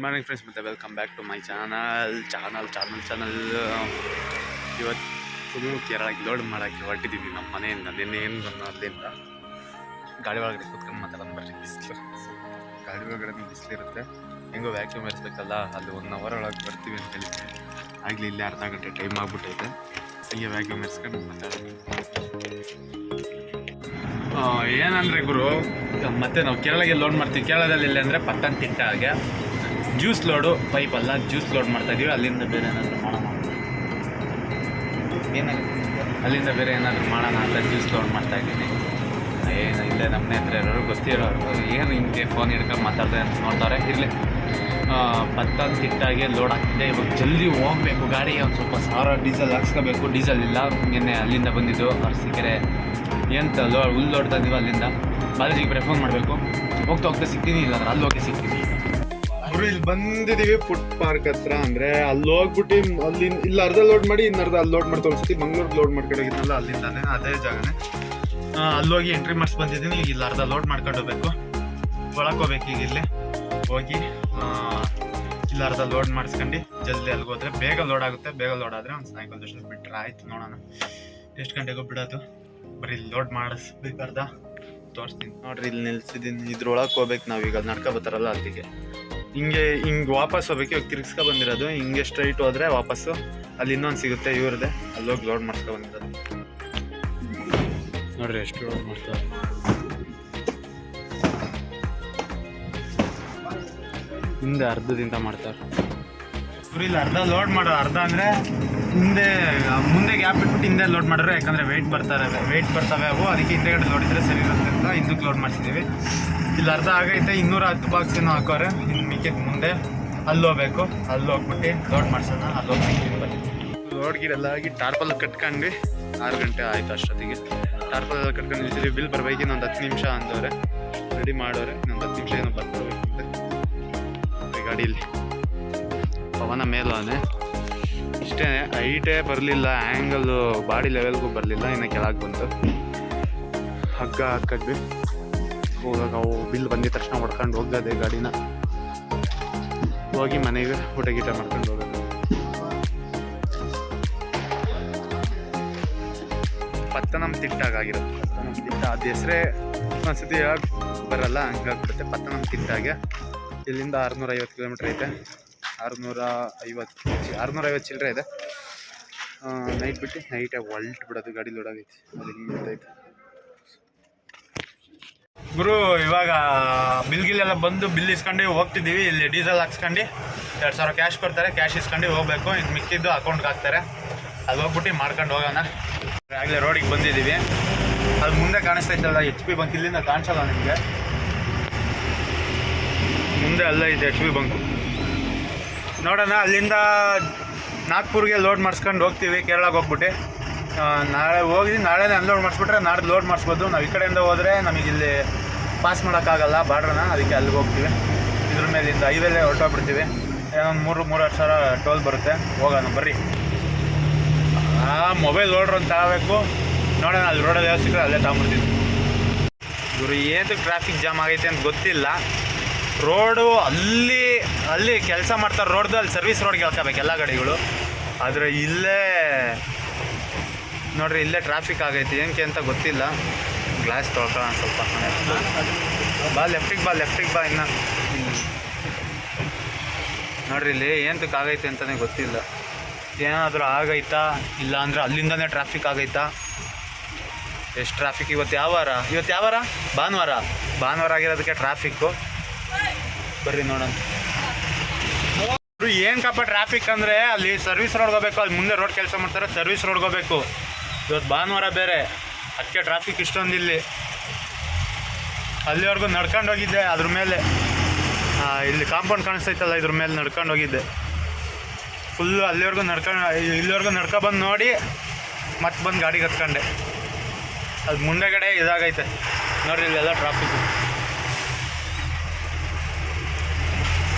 Good morning friends, ಮತ್ತು welcome back to my channel. ಇವತ್ತು full ಕೇರಳಕ್ಕೆ ಲೋಡ್ ಮಾಡೋಕ್ಕೆ ಹೊರಟಿದ್ದೀವಿ ನಮ್ಮ ಮನೆಯಿಂದ. ನಿನ್ನೆ ಏನು ಬಂದು ಅಲ್ಲಿಂದ ಗಾಡಿ ಒಳಗಡೆ ಕೂತ್ಕೊಂಡು ಮಾತಾಡೋದು ಬರ್ರಿ. ಬಿಸಿಲು, ಗಾಡಿ ಒಳಗಡೆ ಬಿಸಿಲಿರುತ್ತೆ. ಹೆಂಗೋ ವ್ಯಾಕ್ಯೂಮ್ ಇರಿಸ್ಬೇಕಲ್ಲ, ಅಲ್ಲಿ 1 ಅವರ್ ಒಳಗೆ ಬರ್ತೀವಿ ಅಂತ ಹೇಳಿದ್ವಿ. ಆಗಲಿ ಇಲ್ಲಿ ಅರ್ಧ ಗಂಟೆ ಟೈಮ್ ಆಗಿಬಿಟ್ಟೈತೆ. ಹೀಗೆ ವ್ಯಾಕ್ಯೂಮ್ ಇರಿಸ್ಕೊಂಡು ಮಾತಾಡೋದು. ಏನಂದರೆ ಗುರು, ಮತ್ತೆ ನಾವು ಕೇರಳಗೆ ಲೋಡ್ ಮಾಡ್ತೀವಿ. ಕೇರಳದಲ್ಲಿ ಇಲ್ಲ ಅಂದರೆ ಪತ್ತನಂತಿಟ್ಟ ಹಾಗೆ ಜ್ಯೂಸ್ ಲೋಡು, ಪೈಪಲ್ಲ ಜ್ಯೂಸ್ ಲೋಡ್ ಮಾಡ್ತಾಯಿದ್ದೀವಿ. ಅಲ್ಲಿಂದ ಬೇರೆ ಏನಾದರೂ ಮಾಡೋಣ, ಅಲ್ಲಿಂದ ಬೇರೆ ಏನಾದರೂ ಮಾಡೋಣ ಅಂತ ಜ್ಯೂಸ್ ಲೋಡ್ ಮಾಡ್ತಾಯಿದ್ದೀನಿ. ಏನು ಇಲ್ಲೇ ನಮ್ಮನೆ ಹತ್ರ ಇರೋರು ಗೊತ್ತಿರೋರು ಏನು ಹಿಂಗೆ ಫೋನ್ ಹಿಡ್ಕೊಂಡು ಮಾತಾಡ್ತಾರೆ ಅಂತ ನೋಡ್ತಾರೆ. ಇರಲಿ, ಪತ್ತನಂತಿಟ್ಟಾಗೆ ಲೋಡ್ ಆಗ್ತಿದೆ. ಇವಾಗ ಜಲ್ದಿ ಹೋಗಬೇಕು. ಗಾಡಿಗೆ ಒಂದು ಸ್ವಲ್ಪ ಸಾವಿರ ಡೀಸೆಲ್ ಹಾಕ್ಸ್ಕೋಬೇಕು. ಡೀಸೆಲ್ ಇಲ್ಲ. ನಿನ್ನೆ ಅಲ್ಲಿಂದ ಬಂದಿದ್ದು ಅರಸೀಕೆರೆ ಎಂತ ಹುಲ್ಲು ಲೋಡ್ತಾ ಇದ್ದೀವಿ. ಅಲ್ಲಿಂದ ಬಾಲಾಜಿಗೆ ಬರೀ ಫೋನ್ ಮಾಡಬೇಕು. ಹೋಗ್ತಾ ಹೋಗ್ತಾ ಸಿಗ್ತೀನಿ, ಇಲ್ಲ ಅಂದ್ರೆ ಅಲ್ಲಿ ಹೋಗಿ ಸಿಗ್ತೀನಿ. ಅವರು ಇಲ್ಲಿ ಬಂದಿದ್ದೀವಿ ಫುಡ್ ಪಾರ್ಕ್ ಹತ್ರ. ಅಂದರೆ ಅಲ್ಲಿ ಹೋಗ್ಬಿಟ್ಟು ಅಲ್ಲಿ ಇಲ್ಲಿ ಅರ್ಧ ಲೋಡ್ ಮಾಡಿ ಇನ್ನರ್ಧ ಅಲ್ಲಿ ಲೋಡ್ ಮಾಡ್ತಾ ಅನ್ಸುತ್ತೆ. ಮಂಗ್ಳೂರ್ಗೆ ಲೋಡ್ ಮಾಡ್ಕೊಂಡೋಗಿದ್ನಲ್ಲ, ಅಲ್ಲಿಂದಾನೆ ಅದೇ ಜಾಗನೇ. ಅಲ್ಲಿ ಹೋಗಿ ಎಂಟ್ರಿ ಮಾಡಿಸಿ ಬಂದಿದ್ದೀನಿ. ಈಗ ಇಲ್ಲಿ ಅರ್ಧ ಲೋಡ್ ಮಾಡ್ಕೊಂಡು ಹೋಗ್ಬೇಕು. ಒಳಕೋಗ್ಬೇಕು. ಈಗ ಇಲ್ಲಿ ಹೋಗಿ ಇಲ್ಲಿ ಅರ್ಧ ಲೋಡ್ ಮಾಡಿಸ್ಕೊಂಡು ಜಲ್ದಿ ಅಲ್ಲಿಗೆ ಹೋದ್ರೆ ಬೇಗ ಲೋಡ್ ಆಗುತ್ತೆ. ಬೇಗ ಲೋಡ್ ಆದರೆ ಒಂದು ಸಾಯಂಕಾಲ ಅಷ್ಟು ಬಿಟ್ಟರೆ ಆಯಿತು. ನೋಡೋಣ ಎಷ್ಟು ಗಂಟೆಗೂ ಬಿಡೋದು. ಬರೀ ಲೋಡ್ ಮಾಡಿಸ್ಬೇಕರ್ಧ ತೋರಿಸ್ತೀನಿ ನೋಡ್ರಿ. ಇಲ್ಲಿ ನಿಲ್ಸಿದ್ದೀನಿ. ಇದ್ರೊಳಗೆ ಹೋಗ್ಬೇಕು ನಾವೀಗ. ನಡ್ಕೊ ಬರ್ತಾರಲ್ಲ ಅಲ್ಲಿಗೆ. ಹಿಂಗೆ ವಾಪಸ್ ಹೋಗ್ಬೇಕು. ಇವಾಗ ತಿರ್ಗಿಸ್ಕೊ ಬಂದಿರೋದು. ಹಿಂಗೆ ಸ್ಟ್ರೈಟ್ ಹೋದರೆ ವಾಪಸ್ಸು ಅಲ್ಲಿ ಇನ್ನೊಂದು ಸಿಗುತ್ತೆ ಇವ್ರದ್ದೇ. ಅಲ್ಲೋಗಿ ಲೋಡ್ ಮಾಡಿಸ್ಕೊ ಬಂದಿರೋದು. ನೋಡ್ರಿ ಎಷ್ಟು ಲೋಡ್ ಮಾಡ್ತಾರೆ. ಹಿಂದೆ ಅರ್ಧದಿಂದ ಮಾಡ್ತಾರೆ. ಇವ್ರು ಇಲ್ಲಿ ಅರ್ಧ ಲೋಡ್ ಮಾಡೋ, ಅರ್ಧ ಅಂದರೆ ಮುಂದೆ ಗ್ಯಾಪ್ ಬಿಟ್ಬಿಟ್ಟು ಹಿಂದೆ ಲೋಡ್ ಮಾಡಿದ್ರೆ, ಯಾಕಂದರೆ ವೆಯ್ಟ್ ಬರ್ತವೆ ಅವು. ಅದಕ್ಕೆ ಹಿಂದೆಗಡೆ ಲೋಡ್ ಇದ್ದರೆ ಸರಿ ಇರುತ್ತೆ ಅಂತ ಹಿಂದಕ್ಕೆ ಲೋಡ್ ಮಾಡಿಸಿದ್ದೀವಿ. ಇಲ್ಲಿ ಅರ್ಧ ಆಗೈತೆ. 210 ಬಾಕ್ಸ್ ಏನೋ ಹಾಕೋರೆ. ಇನ್ನು ಮಿಕ್ಕಿದ್ದು ಮುಂದೆ ಅಲ್ಲಿ ಹೋಗ್ಬೇಕು. ಅಲ್ಲಿ ಹೋಗ್ಬಿಟ್ಟು ಲೋಡ್ ಮಾಡಿಸೋಣ. ಅಲ್ಲಿ ಹೋಗಿ ಸಿಗ್ತೀವಿ. ಬನ್ನಿ. ಲೋಡ್ ಗಿಡೆಲ್ಲ ಆಗಿ ಟಾರ್ಪಲ್ ಕಟ್ಕೊಂಡ್ವಿ. 6 ಗಂಟೆ ಆಯಿತು ಅಷ್ಟೊತ್ತಿಗೆ. ಟಾರ್ಪಲ್ ಎಲ್ಲ ಕಟ್ಕೊಂಡು ನಿಲ್ಸಿದ್ವಿ. ಬಿಲ್ ಬರಬೇಕು. ಇನ್ನೊಂದು 10 ನಿಮಿಷ ಅಂದವ್ರೆ. ರೆಡಿ ಮಾಡೋರೆ. ಇನ್ನೊಂದು 10 ನಿಮಿಷ ಏನೋ ಬರ್ಕೋಬೇಕಂತೆ ಗಾಡೀಲಿ. ಪವನ ಮೇಲಾನೆ ಇಷ್ಟೇ. ಹೈಟೇ ಬರಲಿಲ್ಲ, ಆ್ಯಂಗಲ್ಲು ಬಾಡಿ ಲೆವೆಲ್ಗೂ ಬರಲಿಲ್ಲ. ಇನ್ನು ಕೆಳಗೆ ಬಂತು. ಹಗ್ಗ ಹಾಕಿದ್ವಿ. ಹೋಗಾಗ ಅವು ಬಿಲ್ ಬಂದಿದ ತಕ್ಷಣ ಹೊಡ್ಕೊಂಡು ಹೋಗೋದೆ ಗಾಡಿನ. ಹೋಗಿ ಮನೆಗೆ ಊಟ ಗೀಟ ಮಾಡ್ಕೊಂಡು ಹೋಗೋದು. ಪತ್ತನಂತಿಟ್ಟಾಗಿರುತ್ತೆ. ಪತ್ತನಂತಿಟ್ಟ ಅದು ಹೆಸರೇ ಒಂದ್ಸತಿ ಹೇಳಕ್ಕೆ ಬರಲ್ಲ, ಹಂಗಾಗ್ಬಿಡುತ್ತೆ. ಪತ್ತನಂತಿಟ್ಟಾಗೆ ಇಲ್ಲಿಂದ 650 ಕಿಲೋಮೀಟ್ರ್ ಐತೆ. 650 ಚಿಲ್ಲರೆ ಇದೆ. ನೈಟ್ ಬಿಟ್ಟು ನೈಟೇ ಹೊಲ್ಟ್ ಬಿಡೋದು. ಗಾಡಿ ಲೋಡ್ ಆಗೈತಿ. ಅದು ಹಿಂಗೆ ಬಿಡ್ತೈತೆ ಗುರು. ಇವಾಗ ಬಿಲ್ಗಿಲ್ಲೆಲ್ಲ ಬಂದು ಬಿಲ್ ಇಸ್ಕೊಂಡು ಹೋಗ್ತಿದ್ದೀವಿ. ಇಲ್ಲಿ ಡೀಸೆಲ್ ಹಾಕ್ಸ್ಕೊಂಡು 2000 ಕ್ಯಾಶ್ ಕೊಡ್ತಾರೆ. ಕ್ಯಾಶ್ ಇಸ್ಕೊಂಡು ಹೋಗಬೇಕು. ಇನ್ನು ಮಿಕ್ಕಿದ್ದು ಅಕೌಂಟ್ಗೆ ಹಾಕ್ತಾರೆ. ಅಲ್ಲಿ ಹೋಗ್ಬಿಟ್ಟು ಮಾಡ್ಕೊಂಡು ಹೋಗೋಣ. ಆಗಲೇ ರೋಡಿಗೆ ಬಂದಿದ್ದೀವಿ. ಅದು ಮುಂದೆ ಕಾಣಿಸ್ತೈತಲ್ಲ HP ಬಂಕ್. ಇಲ್ಲಿಂದ ಕಾಣಿಸಲ್ಲ ನಿಮಗೆ. ಮುಂದೆ ಅಲ್ಲ ಇದೆ HP ಬಂಕು. ನೋಡೋಣ. ಅಲ್ಲಿಂದ ನಾಗ್ಪುರ್ಗೆ ಲೋಡ್ ಮಾಡಿಸ್ಕೊಂಡು ಹೋಗ್ತೀವಿ. ಕೇರಳಕ್ಕೆ ಹೋಗ್ಬಿಟ್ಟು ನಾಳೆ ಹೋಗಿ ನಾಳೆನೇ ಅನ್ಲೋಡ್ ಮಾಡಿಸ್ಬಿಟ್ರೆ ನಾಡ್ದು ಲೋಡ್ ಮಾಡಿಸ್ಬೋದು. ನಾವು ಈ ಕಡೆಯಿಂದ ಹೋದರೆ ನಮಗಿಲ್ಲಿ ಪಾಸ್ ಮಾಡೋಕ್ಕಾಗಲ್ಲ ಬಾರ್ಡ್ರನ್ನ. ಅದಕ್ಕೆ ಅಲ್ಲಿಗೆ ಹೋಗ್ತೀವಿ. ಇದ್ರ ಮೇಲಿಂದ ಹೈವೇಲೇ ಹೊರಟೋಗ್ಬಿಡ್ತೀವಿ. ಏನೊಂದು 3-3.5 ಸಾವಿರ ಟೋಲ್ ಬರುತ್ತೆ. ಹೋಗೋಣ ಬರ್ರಿ. ಮೊಬೈಲ್ ಲೋಡ್ರ್ ಅಂತ ತಗೋಬೇಕು. ನೋಡೋಣ ಅಲ್ಲಿ ರೋಡಲ್ಲಿ ಯಾವ ಸಿಕ್ಕರೆ ಅಲ್ಲೇ ತಗೊಂಡ್ಬಿಡ್ತೀವಿ. ಇವರು ಏನು ಟ್ರಾಫಿಕ್ ಜಾಮ್ ಆಗೈತೆ ಅಂತ ಗೊತ್ತಿಲ್ಲ. ರೋಡು ಅಲ್ಲಿ ಕೆಲಸ ಮಾಡ್ತಾರೆ. ರೋಡ್ದು ಅಲ್ಲಿ ಸರ್ವಿಸ್ ರೋಡ್ಗೆ ಹೇಳ್ಕೋಬೇಕು ಎಲ್ಲ ಗಾಡಿಗಳು. ಆದರೆ ಇಲ್ಲೇ ನೋಡ್ರಿ, ಇಲ್ಲೇ ಟ್ರಾಫಿಕ್ ಆಗೈತಿ. ಏನಕ್ಕೆ ಅಂತ ಗೊತ್ತಿಲ್ಲ. ಗ್ಲಾಸ್ ತೊಳ್ಕೊಳ್ಳೋಣ ಸ್ವಲ್ಪ. ಲೆಫ್ಟಿಗೆ ಬಾ ಇನ್ನು. ನೋಡ್ರಿ ಇಲ್ಲಿ ಏನಕ್ಕೆ ಆಗೈತೆ ಅಂತಲೇ ಗೊತ್ತಿಲ್ಲ. ಏನಾದರೂ ಆಗೈತಾ ಇಲ್ಲ ಅಂದರೆ ಅಲ್ಲಿಂದನೇ ಟ್ರಾಫಿಕ್ ಆಗೈತಾ? ಎಷ್ಟು ಟ್ರಾಫಿಕ್ ಇವತ್ತು ಯಾವ ವಾರ? ಭಾನುವಾರ ಆಗಿರೋದಕ್ಕೆ ಟ್ರಾಫಿಕ್ಕು. ಬರ್ರಿ ನೋಡೋಣ. ಏನಕ್ಕಪ್ಪ ಟ್ರಾಫಿಕ್ ಅಂದರೆ ಅಲ್ಲಿ ಸರ್ವಿಸ್ ರೋಡ್ಗೆ ಹೋಗ್ಬೇಕು. ಅಲ್ಲಿ ಮುಂದೆ ರೋಡ್ ಕೆಲಸ ಮಾಡ್ತಾರೆ. ಸರ್ವಿಸ್ ರೋಡ್ಗೆ ಹೋಗ್ಬೇಕು. ಇವತ್ತು ಭಾನುವಾರ ಬೇರೆ, ಅದಕ್ಕೆ ಟ್ರಾಫಿಕ್ ಇಷ್ಟೊಂದು ಇಲ್ಲಿ. ಅಲ್ಲಿವರೆಗೂ ನಡ್ಕೊಂಡು ಹೋಗಿದ್ದೆ. ಅದ್ರ ಮೇಲೆ ಇಲ್ಲಿ ಕಾಂಪೌಂಡ್ ಕಾಣಿಸ್ತೈತಲ್ಲ, ಇದ್ರ ಮೇಲೆ ನಡ್ಕೊಂಡು ಹೋಗಿದ್ದೆ. ಫುಲ್ಲು ಇಲ್ಲಿವರೆಗೂ ನಡ್ಕೊಬಂದು ನೋಡಿ ಮತ್ತೆ ಬಂದು ಗಾಡಿಗೆ ಹತ್ಕೊಂಡೆ. ಅದು ಮುಂದೆಗಡೆ ಇದಾಗೈತೆ ನೋಡ್ರಿ. ಇಲ್ಲೆಲ್ಲ ಟ್ರಾಫಿಕ್ಕು,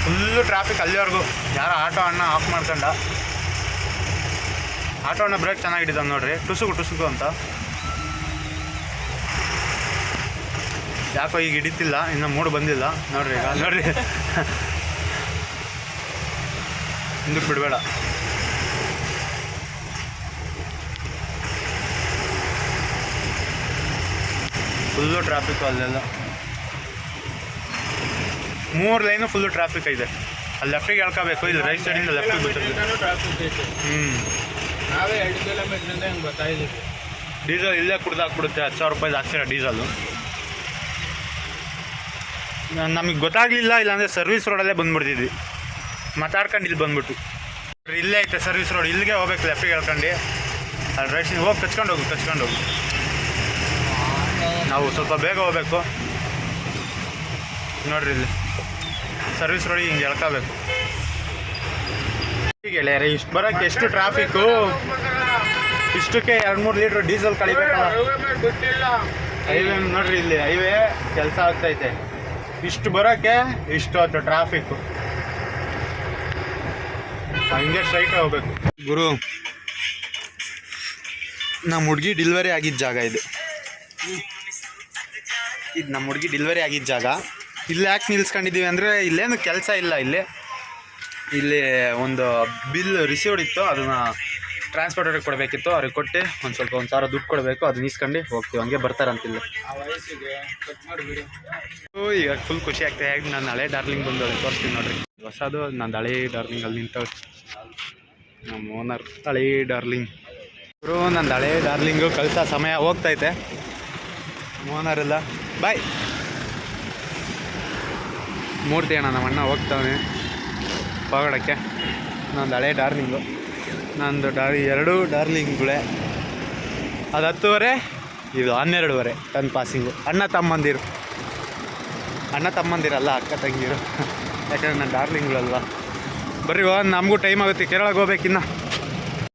ಫುಲ್ಲು ಟ್ರಾಫಿಕ್ ಅಲ್ಲಿವರೆಗೂ. ಯಾರೋ ಆಟೋ ಅಣ್ಣ ಆಫ್ ಮಾಡ್ಕೊಂಡ. ಆಟೋ ಅಣ್ಣ ಬ್ರೇಕ್ ಚೆನ್ನಾಗಿ ಹಿಡಿದ ನೋಡ್ರಿ. ಟುಸುಕು ಅಂತ. ಯಾಕೋ ಈಗ ಹಿಡಿತಿಲ್ಲ, ಇನ್ನು ಮೂಡು ಬಂದಿಲ್ಲ ನೋಡ್ರಿ. ಈಗ ನೋಡ್ರಿ ಹಿಂದಕ್ಕೆ ಬಿಡಬೇಡ. ಫುಲ್ಲು ಟ್ರಾಫಿಕ್ಕು ಅಲ್ಲೆಲ್ಲ, 3 ಲೈನು ಫುಲ್ಲು ಟ್ರಾಫಿಕ್ ಇದೆ. ಅಲ್ಲಿ ಲೆಫ್ಟಿಗೆ ಎಳ್ಕೋಬೇಕು, ಇಲ್ಲಿ ರೈಟ್ ಸೈಡಿಂದ ಲೆಫ್ಟಿಗೆ ಬಿಟ್ಟಿರ್ತೀವಿ. ನಾವೇ 2 ಕಿಲೋಮೀಟ್ರಿಂದ ಹೆಂಗೆ ಗೊತ್ತಾಯಿದ್ದೀವಿ. ಡೀಸೆಲ್ ಇಲ್ಲೇ ಕುಡ್ದಾಕ್ಬಿಡುತ್ತೆ, 10,000 ರೂಪಾಯಿ ಹಾಕ್ಸಿರ ಡೀಸೆಲು. ನಮಗೆ ಗೊತ್ತಾಗಲಿಲ್ಲ, ಇಲ್ಲಾಂದರೆ ಸರ್ವಿಸ್ ರೋಡಲ್ಲೇ ಬಂದುಬಿಡ್ತಿದ್ವಿ, ಮಾತಾಡ್ಕೊಂಡು ಇಲ್ಲಿ ಬಂದ್ಬಿಟ್ಟು. ಇಲ್ಲೇ ಐತೆ ಸರ್ವಿಸ್ ರೋಡ್, ಇಲ್ಲಿಗೆ ಹೋಗ್ಬೇಕು ಲೆಫ್ಟಿಗೆ ಹೇಳ್ಕೊಂಡು. ಅಲ್ಲಿ ರೈಟ್ ಸೈಡ್ ಹೋಗಿ ಕಚ್ಕೊಂಡು ಹೋಗು. ನಾವು ಸ್ವಲ್ಪ ಬೇಗ ಹೋಗ್ಬೇಕು ನೋಡ್ರಿ, ಇಲ್ಲಿ ಸರ್ವಿಸ್ ರೋಡಿಗೆ ಹಿಂಗೆ ಎಳ್ಕೋಬೇಕು. ಗೆಳೆಯರೆ, ಇಷ್ಟು ಬರೋಕ್ಕೆ ಎಷ್ಟು ಟ್ರಾಫಿಕ್ಕು, ಇಷ್ಟಕ್ಕೆ 2-3 ಲೀಟ್ರ್ ಡೀಸೆಲ್ ಕಳಿಬೇಕಲ್ಲ. ಹೈವೇ ನೋಡ್ರಿ, ಇಲ್ಲಿ ಹೈವೇ ಕೆಲಸ ಆಗ್ತೈತೆ, ಇಷ್ಟು ಬರೋಕ್ಕೆ ಇಷ್ಟು ಹೊತ್ತು ಟ್ರಾಫಿಕ್ಕು. ಹಂಗೆ ಸ್ಟ್ರೈಟ್ ಹೋಗ್ಬೇಕು. ಗುರು, ನಮ್ಮ ಹುಡುಗಿ ಡೆಲಿವರಿ ಆಗಿದ್ದ ಜಾಗ ಇದು ನಮ್ಮ ಹುಡುಗಿ ಡೆಲಿವರಿ ಆಗಿದ್ದ ಜಾಗ. ಇಲ್ಲಿ ಯಾಕೆ ನಿಲ್ಸ್ಕೊಂಡಿದ್ದೀವಿ ಅಂದರೆ ಇಲ್ಲೇನು ಕೆಲಸ ಇಲ್ಲ. ಇಲ್ಲಿ ಒಂದು ಬಿಲ್ ರಿಸೀವ್ಡ್ ಇತ್ತು, ಅದನ್ನು ಟ್ರಾನ್ಸ್ಪೋರ್ಟರಿಗೆ ಕೊಡಬೇಕಿತ್ತು. ಅವ್ರಿಗೆ ಕೊಟ್ಟು ಒಂದು ಸ್ವಲ್ಪ 1,000 ದುಡ್ಡು ಕೊಡಬೇಕು, ಅದನ್ನ ಇಸ್ಕೊಂಡು ಹೋಗ್ತೀವಿ. ಹಂಗೆ ಬರ್ತಾರಂತಿಲ್ಲ. ಈಗ ಫುಲ್ ಖುಷಿ ಆಗ್ತದೆ. ಹೇಗೆ ನಾನು ಹಳೆ ಡಾರ್ಲಿಂಗ್ ಬಂದು ತೋರಿಸ್ತೀನಿ ನೋಡ್ರಿ, ಹೊಸದು ನಂದು ಹಳೆ ಡಾರ್ಲಿಂಗ್. ಅಲ್ಲಿ ನಿಂತ ನಮ್ಮ ಓನರ್ ಹಳೆ ಡಾರ್ಲಿಂಗ್. ಇವರು ನಂದು ಹಳೆ ಡಾರ್ಲಿಂಗು. ಕಲಿಸ ಸಮಯ ಹೋಗ್ತೈತೆ, ಓನರೆಲ್ಲ ಬಾಯ್. ಮೂರ್ತಿ ಅಣ್ಣ ನಮ್ಮ ಅಣ್ಣ ಹೋಗ್ತಾವೆ ಪಾಗಡಕ್ಕೆ. ನಂದು ಹಳೆ ಡಾರ್ಲಿಂಗು, ನಂದು 2 ಡಾರ್ಲಿಂಗ್ಗಳೇ. ಅದು 10:30, ಇದು 12:30 ಟನ್ ಪಾಸಿಂಗು. ಅಣ್ಣ ತಮ್ಮಂದಿರಲ್ಲ, ಅಕ್ಕ ತಂಗಿರು. ಯಾಕಂದರೆ ನನ್ನ ಡಾರ್ಲಿಂಗ್ಗಳಲ್ವ. ಬರ್ರಿ ನಮಗೂ ಟೈಮ್ ಆಗುತ್ತೆ, ಕೇರಳಕ್ಕೆ ಹೋಗ್ಬೇಕಿನ್ನ.